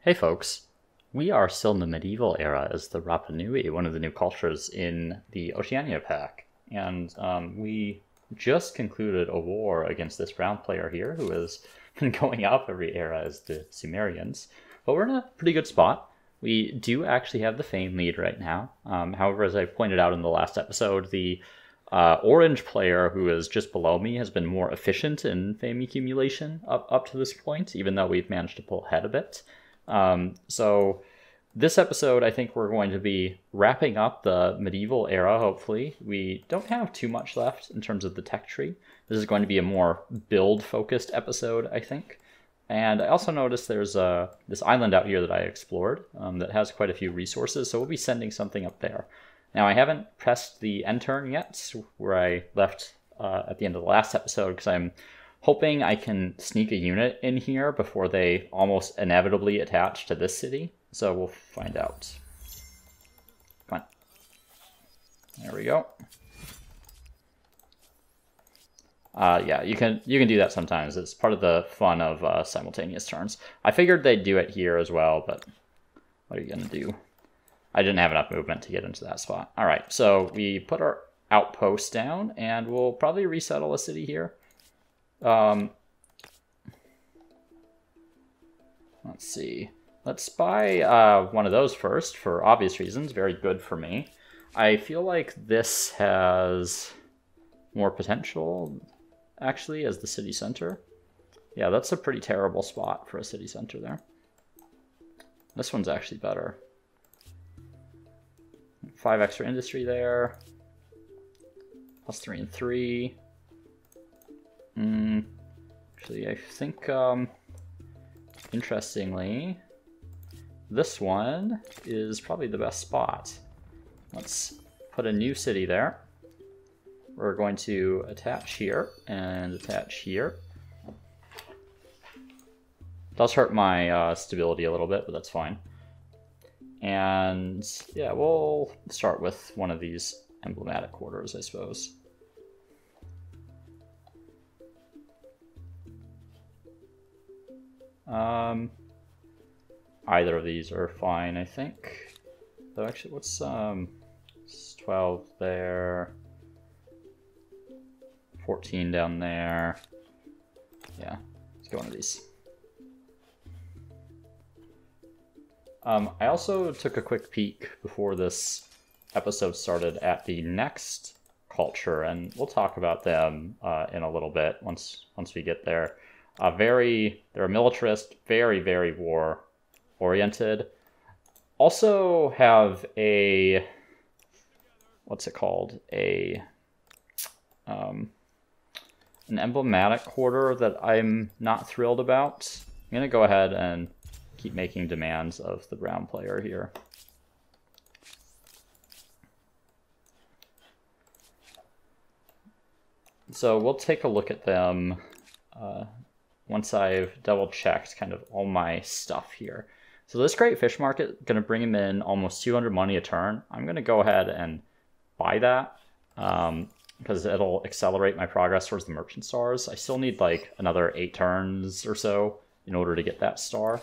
Hey folks, we are still in the medieval era as the Rapa Nui, one of the new cultures in the Oceania pack. And we just concluded a war against this brown player here who has been going up every era as the Sumerians. But we're in a pretty good spot. We do actually have the Fame lead right now. However, as I pointed out in the last episode, the orange player who is just below me has been more efficient in Fame accumulation up to this point, even though we've managed to pull ahead a bit. So this episode, I think we're going to be wrapping up the medieval era, hopefully. We don't have too much left in terms of the tech tree. This is going to be a more build-focused episode, I think. And I also noticed there's this island out here that I explored that has quite a few resources, so we'll be sending something up there. Now, I haven't pressed the end turn yet, where I left at the end of the last episode, because I'm hoping I can sneak a unit in here before they almost inevitably attach to this city. So we'll find out. Come on. There we go. Yeah, you can do that sometimes. It's part of the fun of simultaneous turns. I figured they'd do it here as well, but what are you gonna do? I didn't have enough movement to get into that spot. All right, so we put our outpost down, and we'll probably resettle a city here. Let's see. Let's buy one of those first for obvious reasons. Very good for me. I feel like this has more potential, actually, as the city center. Yeah, that's a pretty terrible spot for a city center there. This one's actually better. 5 extra industry there. Plus 3 and 3. Actually, I think, interestingly, this one is probably the best spot. Let's put a new city there. We're going to attach here and attach here. Does hurt my stability a little bit, but that's fine. And yeah, we'll start with one of these emblematic quarters, I suppose. Either of these are fine, I think. Though actually, what's 12 there, 14 down there. Yeah, let's go one of these. I also took a quick peek before this episode started at the next culture, and we'll talk about them in a little bit once we get there. They're a militarist, very war-oriented. Also have a, what's it called? An emblematic quarter that I'm not thrilled about. I'm gonna go ahead and keep making demands of the brown player here. So we'll take a look at them once I've double checked kind of all my stuff here. So this great fish market, gonna bring him in almost 200 money a turn. I'm gonna go ahead and buy that because it'll accelerate my progress towards the merchant stars. I still need like another 8 turns or so in order to get that star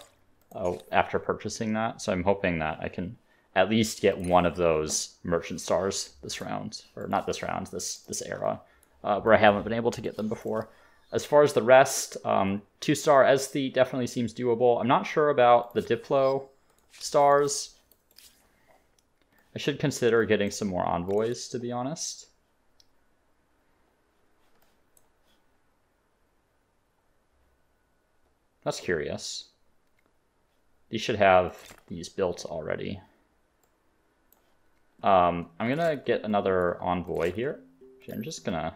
after purchasing that. So I'm hoping that I can at least get one of those merchant stars this round, or not this round, this era, where I haven't been able to get them before. As far as the rest, 2-star Esthi definitely seems doable. I'm not sure about the Diplo stars. I should consider getting some more envoys, to be honest. That's curious. These should have these built already. I'm gonna get another envoy here. Actually, I'm just gonna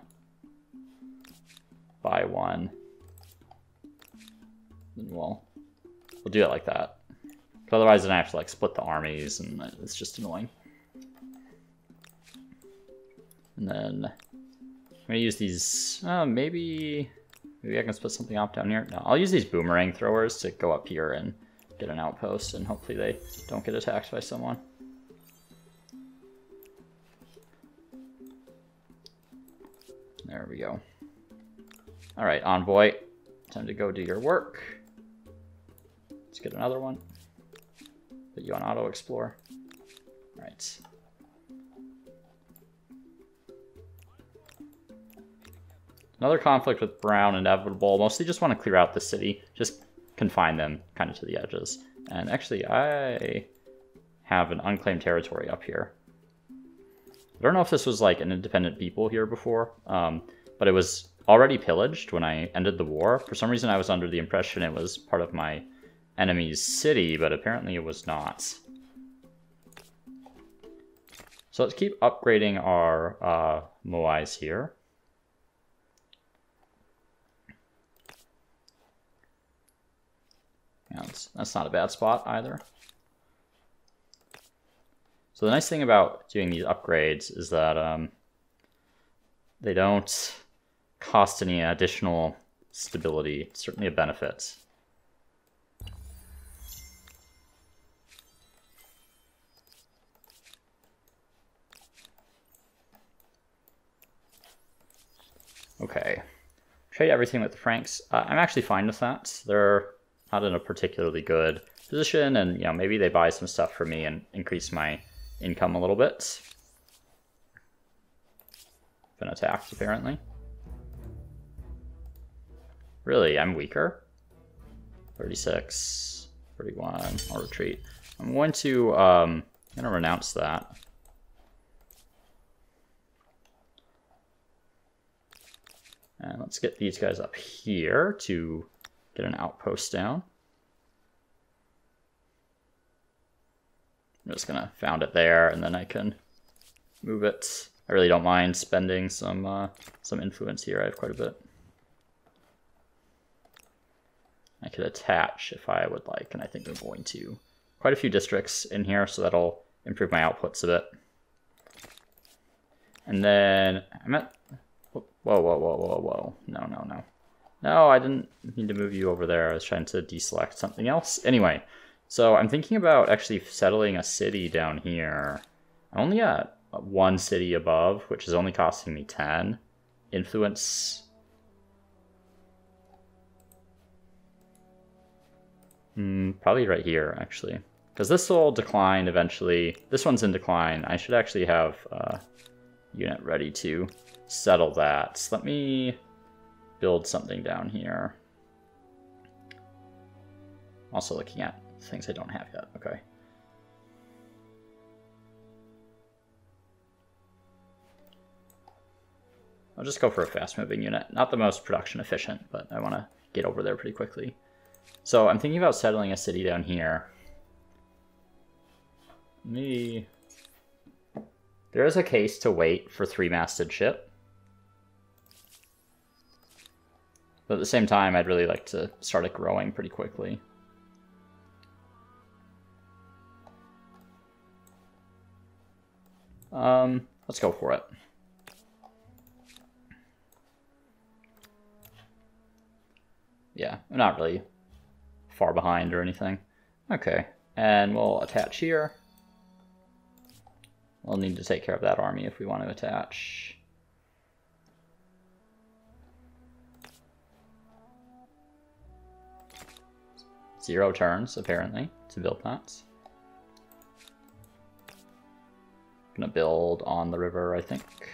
buy one. And we'll do it like that. Otherwise, then I have to like split the armies, and it's just annoying. And then I'm gonna use these. Maybe I can split something off down here. No, I'll use these boomerang throwers to go up here and get an outpost, and hopefully they don't get attacked by someone. There we go. All right, envoy, time to go do your work. Let's get another one. Put you on auto explore. Right. Another conflict with Brown inevitable. Mostly just want to clear out the city. Just confine them kind of to the edges. And actually, I have an unclaimed territory up here. I don't know if this was like an independent people here before, but it was already pillaged when I ended the war. For some reason, I was under the impression it was part of my enemy's city, but apparently it was not. So let's keep upgrading our moais here. Yeah, that's not a bad spot either. So the nice thing about doing these upgrades is that they don't cost any additional stability. It's certainly a benefit. Okay, trade everything with the Franks. I'm actually fine with that. They're not in a particularly good position, and maybe they buy some stuff for me and increase my income a little bit. Been attacked, apparently. Really, I'm weaker. 36, 31, I'll retreat. I'm going to renounce that. And let's get these guys up here to get an outpost down. I'm just gonna found it there, and then I can move it. I really don't mind spending some influence here. I have quite a bit. I could attach if I would like, and I think I'm going to. Quite a few districts in here, so that'll improve my outputs a bit. And then I'm at. Whoa. No, I didn't mean to move you over there. I was trying to deselect something else. Anyway, so I'm thinking about actually settling a city down here. I'm only at one city above, which is only costing me 10. Influence. Probably right here, actually. Because this will decline eventually. This one's in decline. I should actually have a unit ready to settle that. So let me build something down here. Also looking at things I don't have yet. Okay. I'll just go for a fast-moving unit. Not the most production efficient, but I want to get over there pretty quickly. So I'm thinking about settling a city down here. There is a case to wait for 3-masted ship. But at the same time, I'd really like to start it growing pretty quickly. Let's go for it. Yeah, I'm not really far behind or anything. Okay, and we'll attach here. We'll need to take care of that army if we want to attach. Zero turns, apparently, to build that. Gonna build on the river, I think.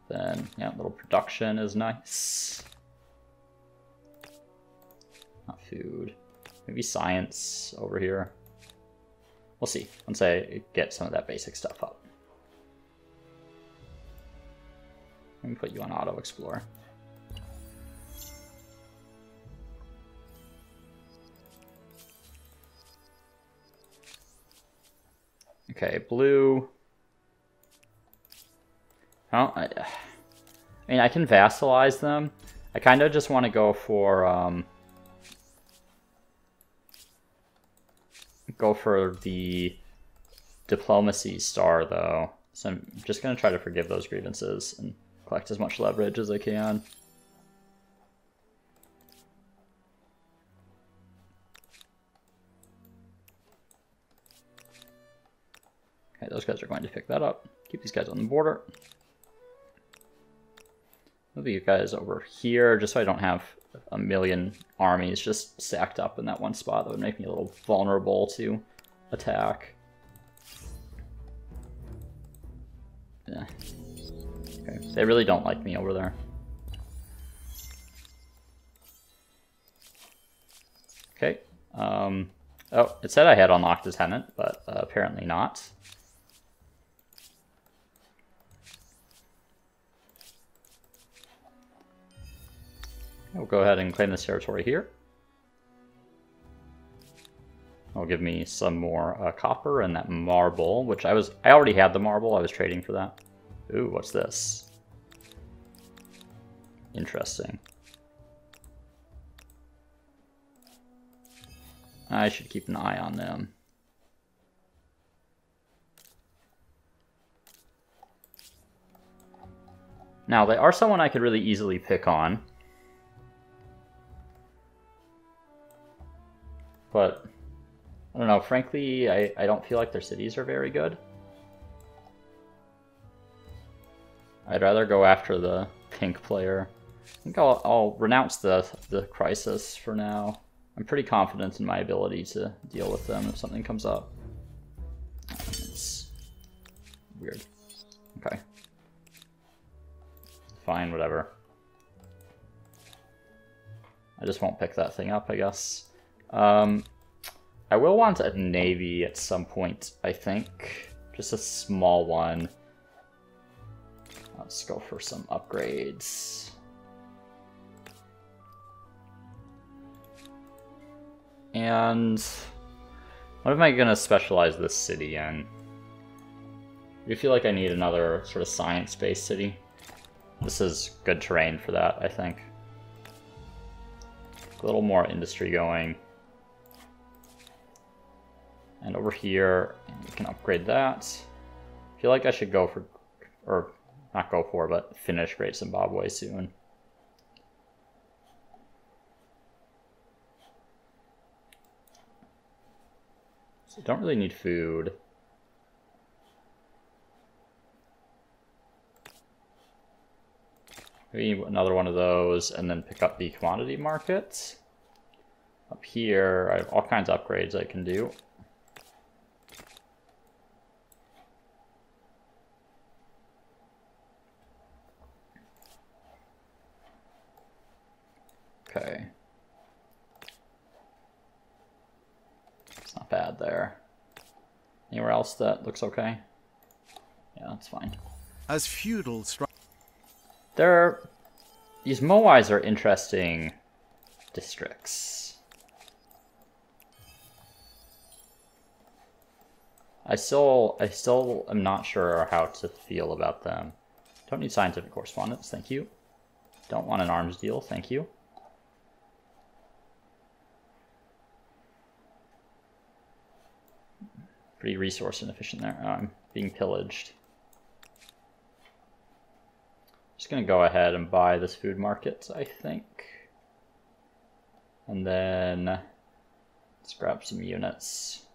Then, yeah, little production is nice. Not food. Maybe science over here. We'll see, once I get some of that basic stuff up. Let me put you on auto explore. Okay, blue. Oh, I mean, I can vassalize them. I kind of just want to go for the diplomacy star, though. So I'm just going to try to forgive those grievances and collect as much leverage as I can. Okay, those guys are going to pick that up. Keep these guys on the border. move you guys over here, just so I don't have a million armies just stacked up in that one spot. That would make me a little vulnerable to attack. Yeah. Okay, they really don't like me over there. Okay. Oh, it said I had unlocked a tenant, but apparently not. We'll go ahead and claim this territory here. It'll give me some more copper and that marble, which I already had the marble. I was trading for that. Ooh, what's this? Interesting. I should keep an eye on them. Now, they are someone I could really easily pick on. But, I don't know, frankly, I don't feel like their cities are very good. I'd rather go after the pink player. I think I'll renounce the crisis for now. I'm pretty confident in my ability to deal with them if something comes up. It's weird. Okay. Fine, whatever. I just won't pick that thing up, I guess. I will want a navy at some point, I think. Just a small one. Let's go for some upgrades. And what am I going to specialize this city in? I feel like I need another sort of science-based city. This is good terrain for that, I think. A little more industry going. And over here, we can upgrade that. I feel like I should go for, or not go for, but finish Great Zimbabwe soon. So don't really need food. Maybe another one of those, and then pick up the commodity market. Up here, I have all kinds of upgrades I can do. Okay. It's not bad there. Anywhere else that looks okay? Yeah, that's fine. As feudal these Moais are interesting districts. I still am not sure how to feel about them. Don't need scientific correspondence, thank you. Don't want an arms deal, thank you. Pretty resource inefficient there. Oh, I'm being pillaged. Just gonna go ahead and buy this food market, I think. And then let's grab some units.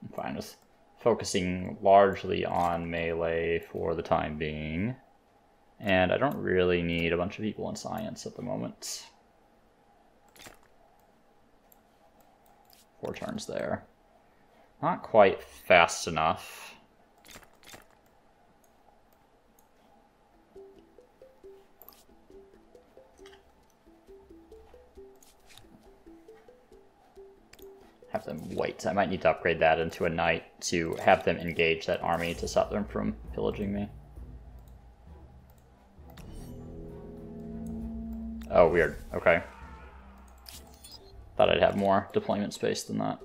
I'm fine with focusing largely on melee for the time being. And I don't really need a bunch of people in science at the moment. 4 turns there. Not quite fast enough. Have them wait. I might need to upgrade that into a knight to have them engage that army to stop them from pillaging me. Oh, weird. Okay. Thought I'd have more deployment space than that.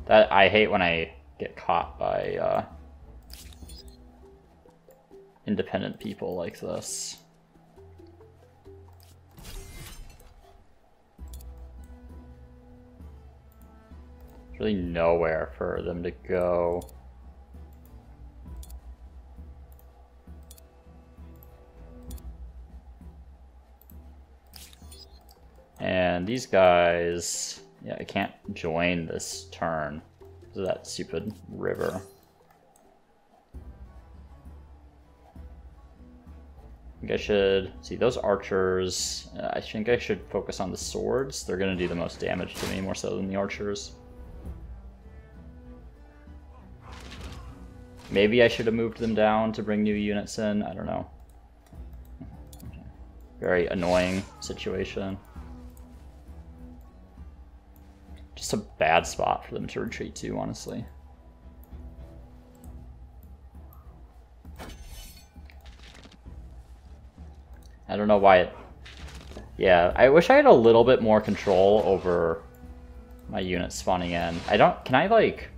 That I hate when I get caught by independent people like this. There's really nowhere for them to go. And these guys, yeah, I can't join this turn because of that stupid river. think I should see those archers. I think I should focus on the swords. They're going to do the most damage to me, more so than the archers. Maybe I should have moved them down to bring new units in. I don't know. Very annoying situation. Just a bad spot for them to retreat to, honestly. I don't know why it... Yeah, I wish I had a little bit more control over my units spawning in. Can I, like...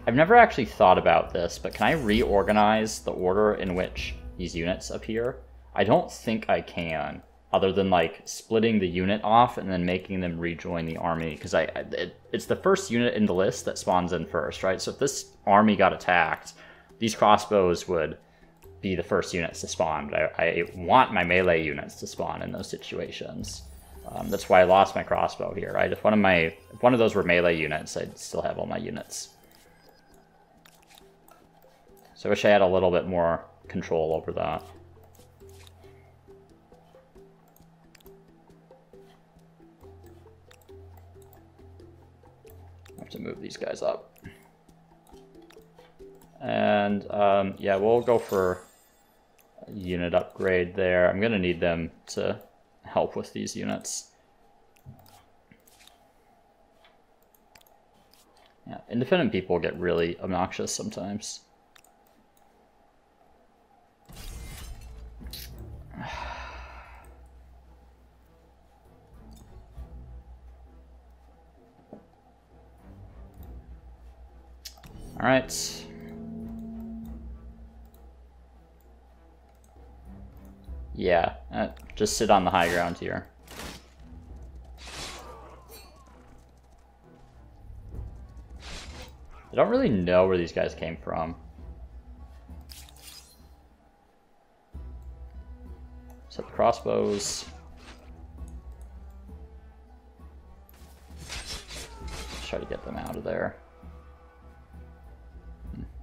I've never actually thought about this, but can I reorganize the order in which these units appear? I don't think I can, other than, like, splitting the unit off and then making them rejoin the army, because it's the first unit in the list that spawns in first, right? So if this army got attacked, these crossbows would be the first units to spawn, but I want my melee units to spawn in those situations. That's why I lost my crossbow here, right? If one of those were melee units, I'd still have all my units. So I wish I had a little bit more control over that. I have to move these guys up. And yeah, we'll go for a unit upgrade there. I'm going to need them to help with these units. Yeah, independent people get really obnoxious sometimes. All right. Yeah, just sit on the high ground here. I don't really know where these guys came from. Set the crossbows. Try to get them out of there.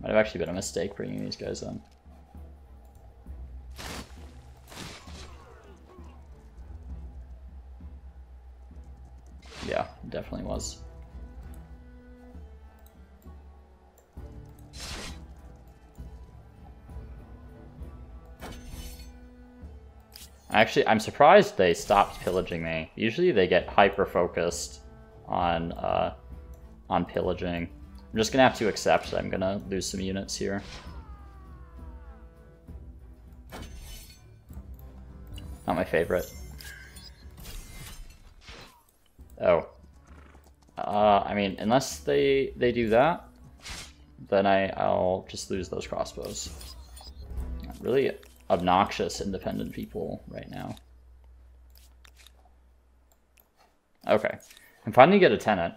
Might have actually been a mistake bringing these guys in. Yeah, it definitely was. Actually, I'm surprised they stopped pillaging me. Usually they get hyper-focused on pillaging. I'm just gonna have to accept that I'm gonna lose some units here. Not my favorite. Oh. I mean, unless they do that, then I'll just lose those crossbows. Really obnoxious independent people right now. Okay. I'm finally get a tenant.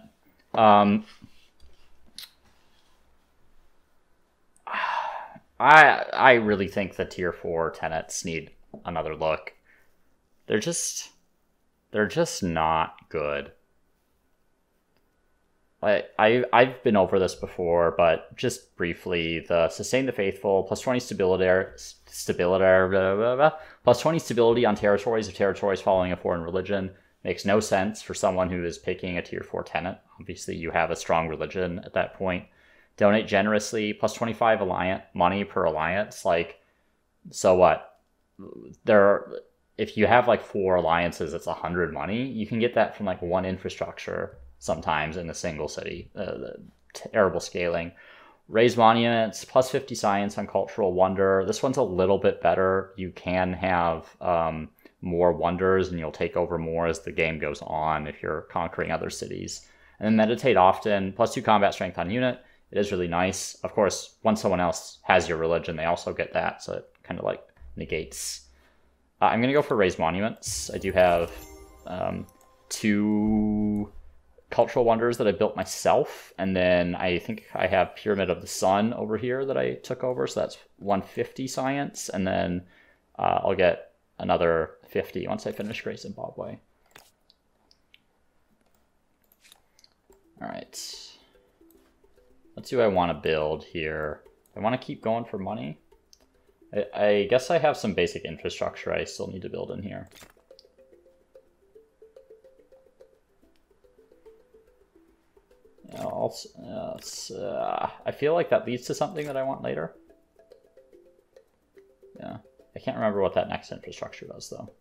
I really think the tier 4 tenants need another look. They're just not good. I've been over this before, but just briefly, the Sustain the Faithful, plus 20 plus 20 stability on territories if territories following a foreign religion makes no sense for someone who is picking a tier 4 tenant. Obviously, you have a strong religion at that point. Donate generously, plus 25 money per alliance. Like, so what? If you have like 4 alliances, it's 100 money. You can get that from like one infrastructure sometimes in a single city. Terrible scaling. Raise monuments, plus 50 science on cultural wonder. This one's a little bit better. You can have more wonders and you'll take over more as the game goes on if you're conquering other cities. And then meditate often, plus 2 combat strength on unit. It is really nice. Of course, once someone else has your religion, they also get that, so it kind of like negates. I'm going to go for raise monuments. I do have 2 cultural wonders that I built myself, and then I think I have Pyramid of the Sun over here that I took over, so that's 150 science, and then I'll get another 50 once I finish Great Zimbabwe. All right. What do I want to build here? I want to keep going for money. I guess I have some basic infrastructure I still need to build in here. I feel like that leads to something that I want later. Yeah, I can't remember what that next infrastructure does though.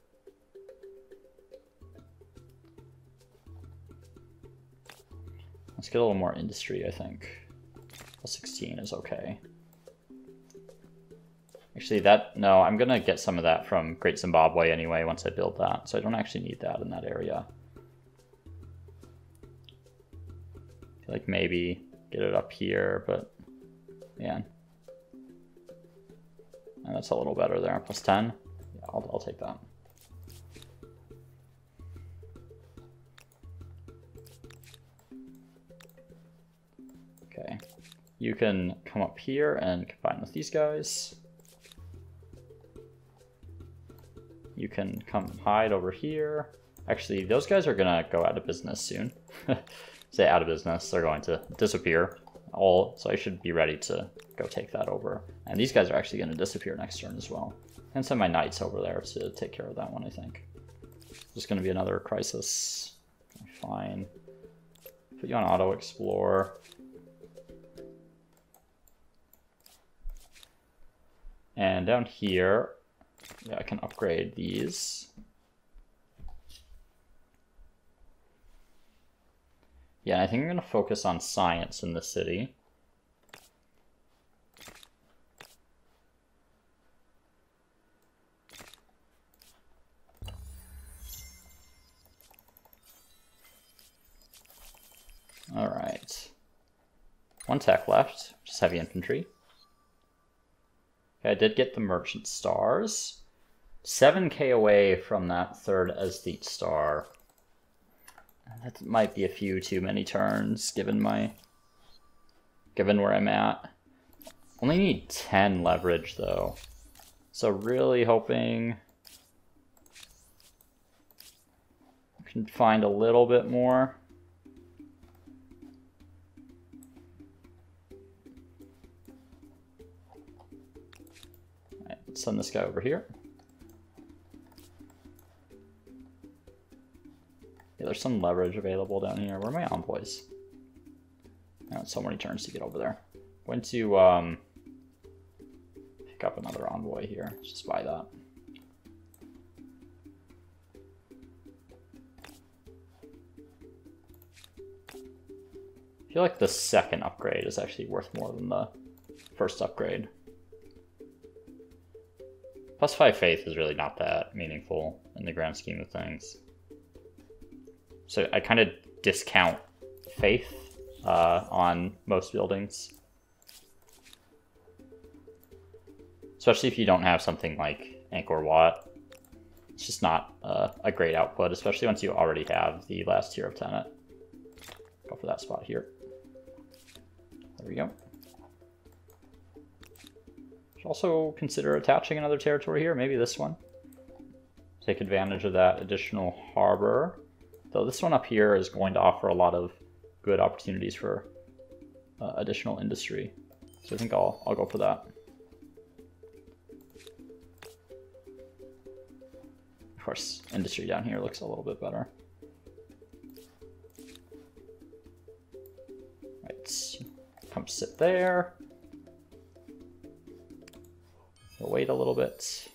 Let's get a little more industry, I think. Plus 16 is okay. Actually, no, I'm gonna get some of that from Great Zimbabwe anyway once I build that, so I don't actually need that in that area. I feel like maybe get it up here, but man. And that's a little better there, plus 10. Yeah, I'll take that. Okay, you can come up here and combine with these guys. You can come hide over here. Actually, those guys are gonna go out of business soon. Say out of business, they're going to disappear. So I should be ready to go take that over. And these guys are actually gonna disappear next turn as well. And send my knights over there to take care of that one, I think. There's gonna be another crisis. Fine. Put you on auto explore. And down here, yeah, I can upgrade these. Yeah, I think I'm going to focus on science in the city. All right. One tech left, which is heavy infantry. Okay, I did get the merchant stars. 7k away from that third aesthete star. That might be a few too many turns given where I'm at. Only need 10 leverage though. So really hoping I can find a little bit more. Alright, let's send this guy over here. Yeah, there's some leverage available down here. Where are my envoys? Oh, so many turns to get over there. I'm going to pick up another envoy here. Let's just buy that. I feel like the second upgrade is actually worth more than the first upgrade. Plus 5 faith is really not that meaningful in the grand scheme of things. So I kind of discount faith on most buildings. Especially if you don't have something like Angkor Wat. It's just not a great output, especially once you already have the last tier of Tenet. Go for that spot here. There we go. Should also consider attaching another territory here, maybe this one. Take advantage of that additional harbor. Though this one up here is going to offer a lot of good opportunities for additional industry. So I think I'll go for that. Of course, industry down here looks a little bit better. Right, come sit there. We'll wait a little bit.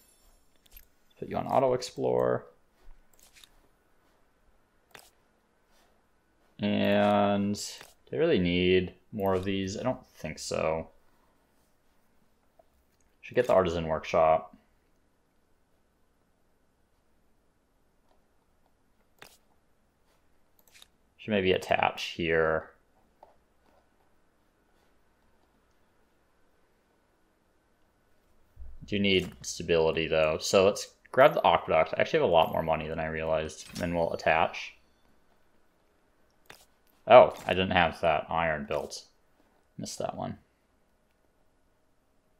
Put you on auto explore. And do I really need more of these? I don't think so. Should get the artisan workshop. Should maybe attach here. Do need stability though. So let's grab the aqueduct. I actually have a lot more money than I realized. And then we'll attach. Oh, I didn't have that iron built. Missed that one.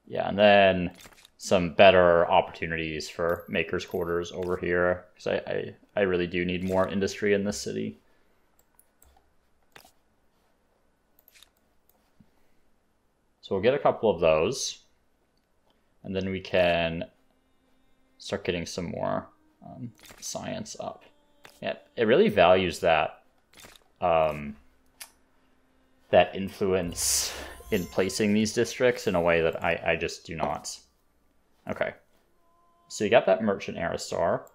Yeah, and then some better opportunities for maker's quarters over here. Because I really do need more industry in this city. So we'll get a couple of those. And then we can start getting some more science up. Yeah, it really values that that influence in placing these districts in a way that I just do not. Okay. So you got that merchant era star.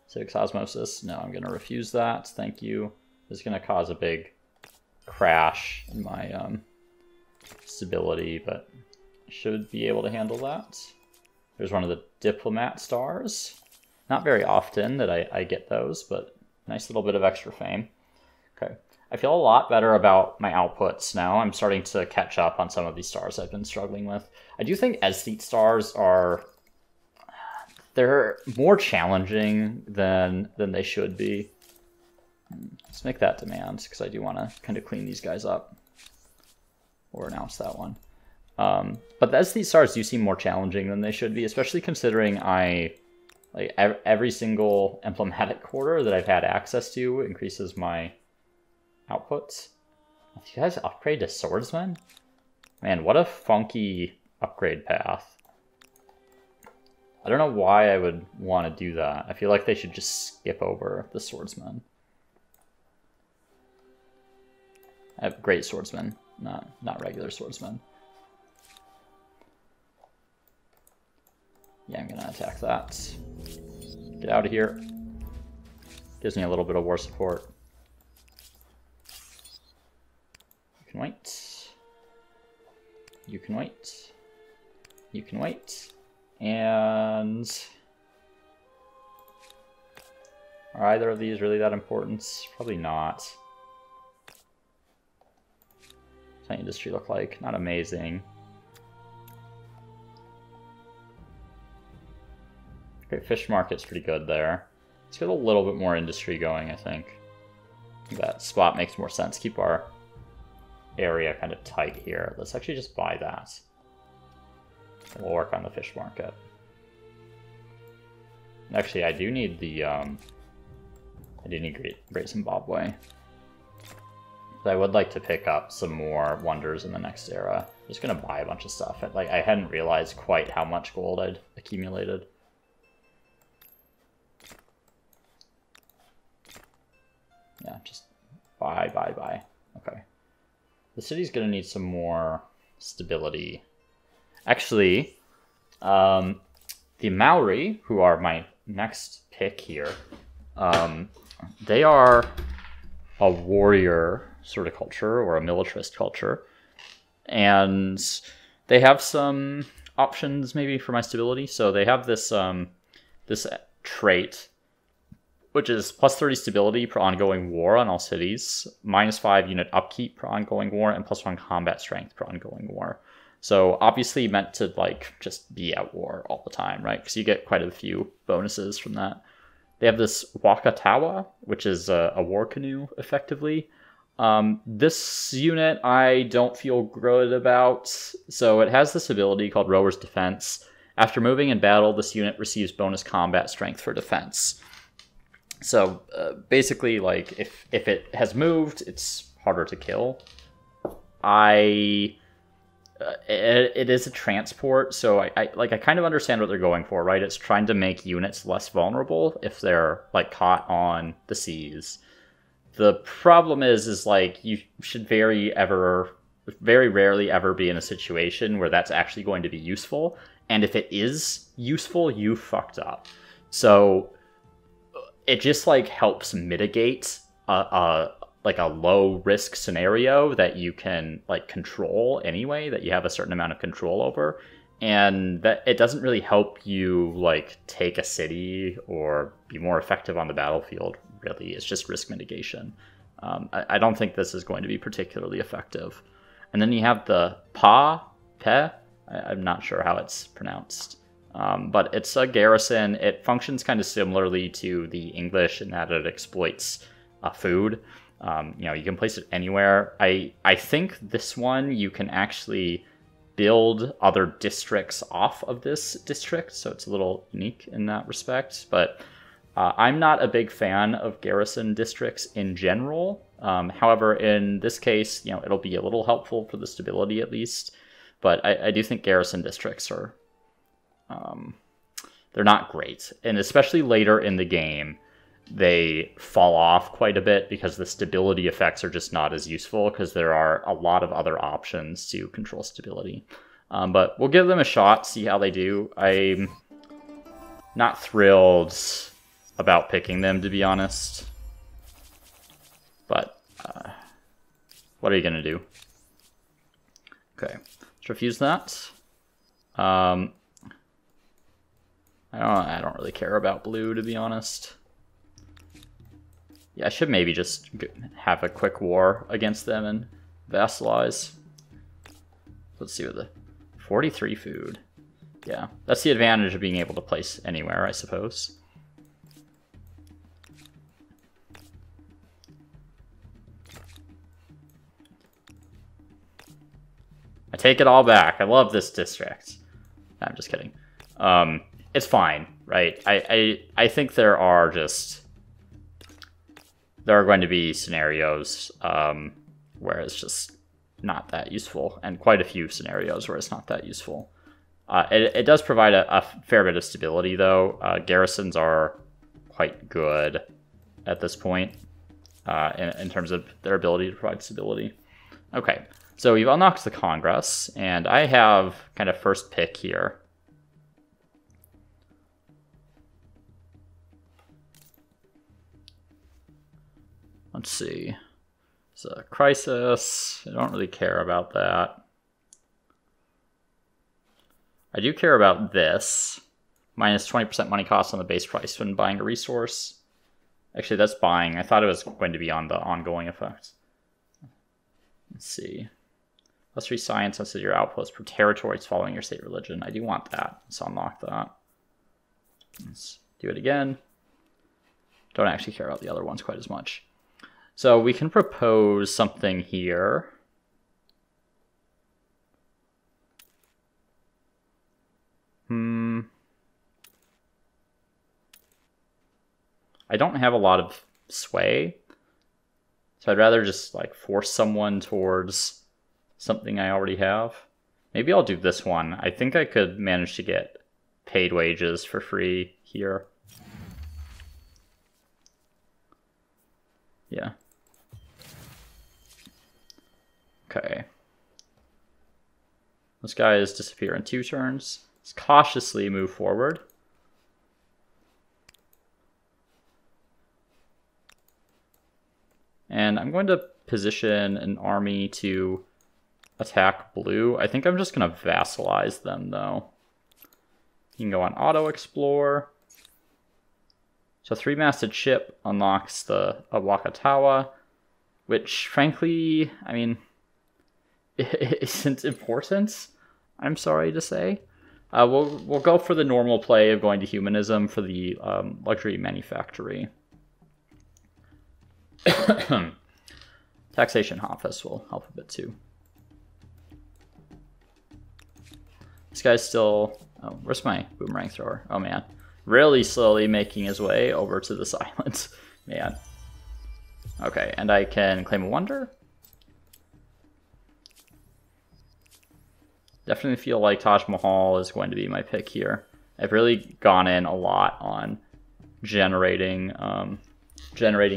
Civic osmosis. No, I'm going to refuse that. Thank you. This is going to cause a big crash in my stability, but I should be able to handle that. There's one of the diplomat stars. Not very often that I get those, but nice little bit of extra fame. Okay. I feel a lot better about my outputs now. I'm starting to catch up on some of these stars I've been struggling with. I do think aesthete stars are... they're more challenging than they should be. Let's make that demand, because I do want to kind of clean these guys up. Or announce that one. But the aesthete stars do seem more challenging than they should be, especially considering like every single emblematic quarter that I've had access to increases my outputs. If you guys upgrade to swordsman, man, what a funky upgrade path. I don't know why I would want to do that. I feel like they should just skip over the swordsman. I have great swordsman, not regular swordsman. Yeah, I'm gonna attack that. Get out of here. Gives me a little bit of war support. You can wait. You can wait. You can wait. And are either of these really that important? Probably not. What's my industry look like? Not amazing. Okay, fish market's pretty good there. Let's get a little bit more industry going, I think. That spot makes more sense. Keep our area kind of tight here. Let's actually just buy that. We'll work on the fish market. Actually, I do need the Great Zimbabwe. But I would like to pick up some more wonders in the next era. I'm just gonna buy a bunch of stuff. I hadn't realized quite how much gold I'd accumulated. Yeah, just buy. Okay. The city's gonna need some more stability. Actually, the Maori, who are my next pick here, they are a warrior sort of culture, or a militarist culture. And they have some options maybe for my stability. So they have this this trait, which is plus 30 stability per ongoing war on all cities, -5 unit upkeep per ongoing war, and +1 combat strength per ongoing war. So obviously meant to like just be at war all the time, right? Because you get quite a few bonuses from that. They have this Wakatawa, which is a war canoe, effectively. This unit I don't feel good about. So it has this ability called Rower's Defense. After moving in battle, this unit receives bonus combat strength for defense. So basically, like if it has moved, it's harder to kill. It is a transport, so I kind of understand what they're going for, right? It's trying to make units less vulnerable if they're like caught on the seas. The problem is like you should very rarely ever be in a situation where that's actually going to be useful. And if it is useful, you fucked up. So it just like helps mitigate like a low risk scenario that you can like control anyway, that you have a certain amount of control over, and that it doesn't really help you like take a city or be more effective on the battlefield. Really, it's just risk mitigation. I don't think this is going to be particularly effective. And then you have the I'm not sure how it's pronounced, but it's a garrison. It functions kind of similarly to the English in that it exploits food. You can place it anywhere. I think this one you can actually build other districts off of this district, so it's a little unique in that respect. But I'm not a big fan of garrison districts in general. However, in this case, it'll be a little helpful for the stability at least. But I do think garrison districts are, they're not great. And especially later in the game, they fall off quite a bit because the stability effects are just not as useful because there are a lot of other options to control stability. But we'll give them a shot, see how they do. I'm not thrilled about picking them, to be honest. But what are you going to do? Okay, let's refuse that. I don't really care about blue, to be honest. Yeah, I should maybe just have a quick war against them and vassalize. Let's see what the 43 food. Yeah, that's the advantage of being able to place anywhere, I suppose. I take it all back. I love this district. I'm just kidding. It's fine, right? I think there are going to be scenarios where it's just not that useful, and quite a few scenarios where it's not that useful. It does provide a fair bit of stability, though. Garrisons are quite good at this point in terms of their ability to provide stability. Okay, so we've unlocked the Congress, and I have kind of first pick here. Let's see. It's a crisis. I don't really care about that. I do care about this. Minus 20% money cost on the base price when buying a resource. Actually, that's buying. I thought it was going to be on the ongoing effect. Let's see. Plus 3 science as your outpost per territories following your state religion. I do want that. Let's unlock that. Let's do it again. Don't actually care about the other ones quite as much. So we can propose something here. I don't have a lot of sway, so I'd rather just like force someone towards something I already have. Maybe I'll do this one. I think I could manage to get paid wages for free here. Yeah. Okay. Those guys disappear in 2 turns. Let's cautiously move forward. And I'm going to position an army to attack blue. I think I'm just going to vassalize them, though. You can go on auto explore. So 3-masted ship unlocks the Wakatawa, which frankly, I mean, it isn't important, I'm sorry to say. We'll go for the normal play of going to humanism for the luxury manufactory. Taxation office will help a bit too. This guy's still... Oh, where's my boomerang thrower? Oh man. Really slowly making his way over to this island. Man. Okay, and I can claim a wonder. Definitely feel like Taj Mahal is going to be my pick here. I've really gone in a lot on generating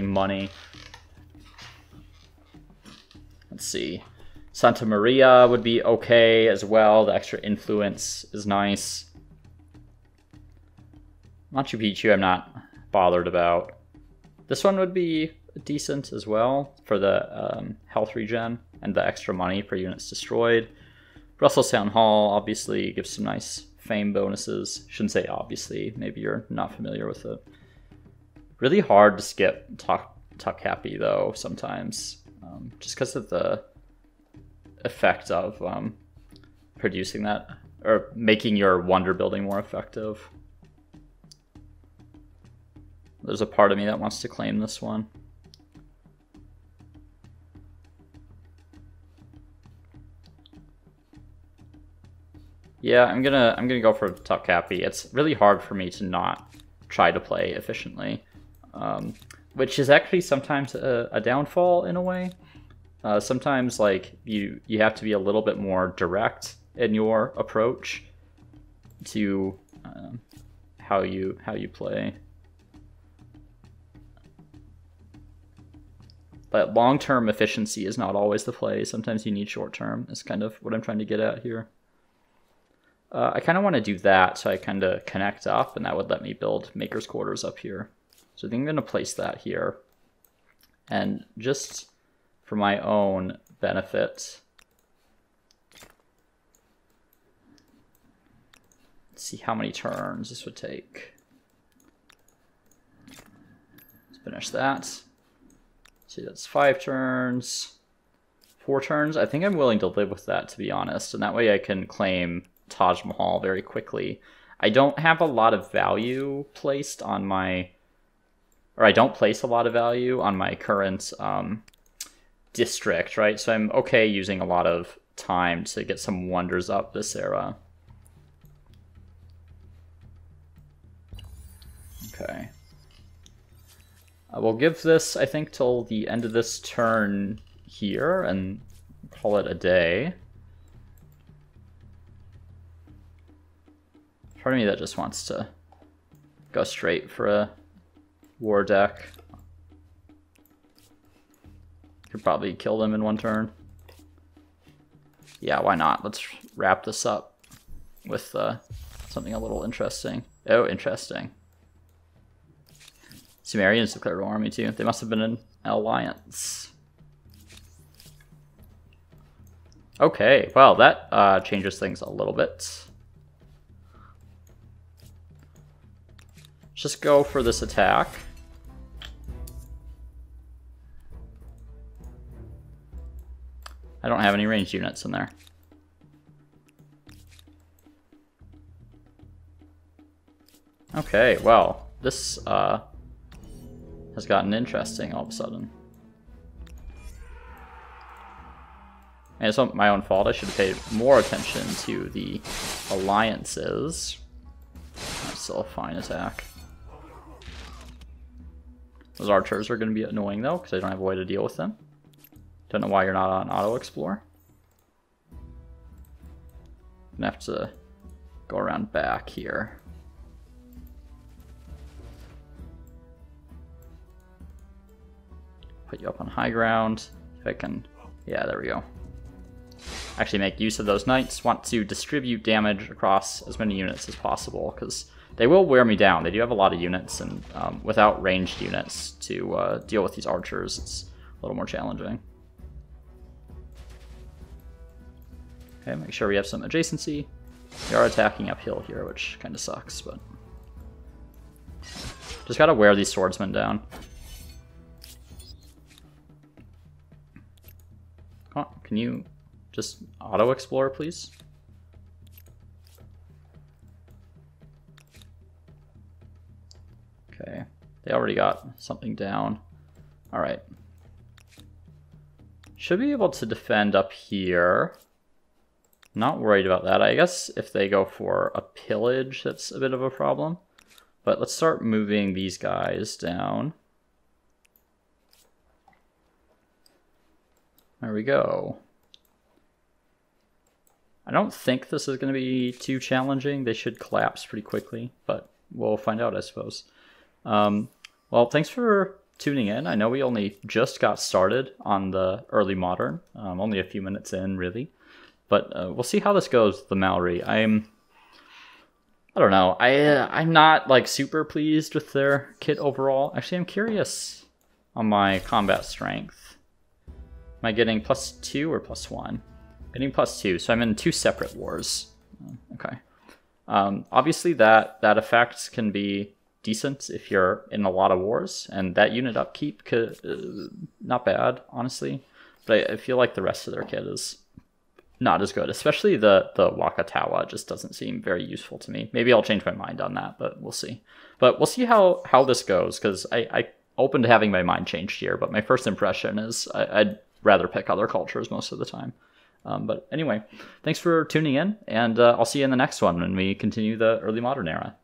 money. Let's see. Santa Maria would be okay as well. The extra influence is nice. Machu Picchu I'm not bothered about. This one would be decent as well for the health regen and the extra money per units destroyed. Brussels Town Hall obviously gives some nice fame bonuses. Shouldn't say obviously, maybe you're not familiar with it. Really hard to skip Topkapi though sometimes, just because of the effect of producing that, or making your wonder building more effective. There's a part of me that wants to claim this one. Yeah, I'm gonna go for Topkapi. It's really hard for me to not try to play efficiently, which is actually sometimes a downfall in a way. Sometimes like you have to be a little bit more direct in your approach to how you play. But long-term efficiency is not always the play. Sometimes you need short-term. Is kind of what I'm trying to get at here. I kind of want to do that, so I kind of connect up, and that would let me build Maker's Quarters up here. So I think I'm going to place that here. And just for my own benefit, let's see how many turns this would take. Let's finish that. See, that's 5 turns, 4 turns. I think I'm willing to live with that, to be honest. And that way I can claim Taj Mahal very quickly. I don't have a lot of value placed on my, or I don't place a lot of value on my current district, right? So I'm okay using a lot of time to get some wonders up this era. Okay. We'll give this, I think, till the end of this turn here and call it a day. Part of me that just wants to go straight for a war deck. Could probably kill them in one turn. Yeah, why not? Let's wrap this up with something a little interesting. Oh, interesting. Sumerians declared war on me too. They must have been an alliance. Okay, well, that changes things a little bit. Just go for this attack. I don't have any ranged units in there. Okay, well, this has gotten interesting all of a sudden. And it's not my own fault. I should have paid more attention to the alliances. That's still a fine attack. Those archers are going to be annoying though, because I don't have a way to deal with them. Don't know why you're not on auto explore. Gonna have to go around back here. Put you up on high ground. If I can, yeah, there we go. Actually make use of those knights. Want to distribute damage across as many units as possible, because they will wear me down. They do have a lot of units, and without ranged units to deal with these archers, it's a little more challenging. Okay, make sure we have some adjacency. We are attacking uphill here, which kind of sucks, but just gotta wear these swordsmen down. Oh, can you just auto-explore, please? Okay, they already got something down. Alright. Should be able to defend up here. Not worried about that. I guess if they go for a pillage, that's a bit of a problem. But let's start moving these guys down. There we go. I don't think this is going to be too challenging. They should collapse pretty quickly, but we'll find out, I suppose. Well, thanks for tuning in. I know we only just got started on the early modern, only a few minutes in, really. But we'll see how this goes with the Maori. I don't know. I'm not like super pleased with their kit overall. Actually, I'm curious on my combat strength. Am I getting +2 or +1? Getting +2, so I'm in 2 separate wars. Okay. Obviously, that effect can be decent if you're in a lot of wars, and that unit upkeep could not bad, honestly. But I feel like the rest of their kit is not as good, especially the Wakatawa just doesn't seem very useful to me. Maybe I'll change my mind on that, but we'll see. But we'll see how this goes, because I open to having my mind changed here, but my first impression is I'd rather pick other cultures most of the time. But anyway, thanks for tuning in, and I'll see you in the next one when we continue the early modern era.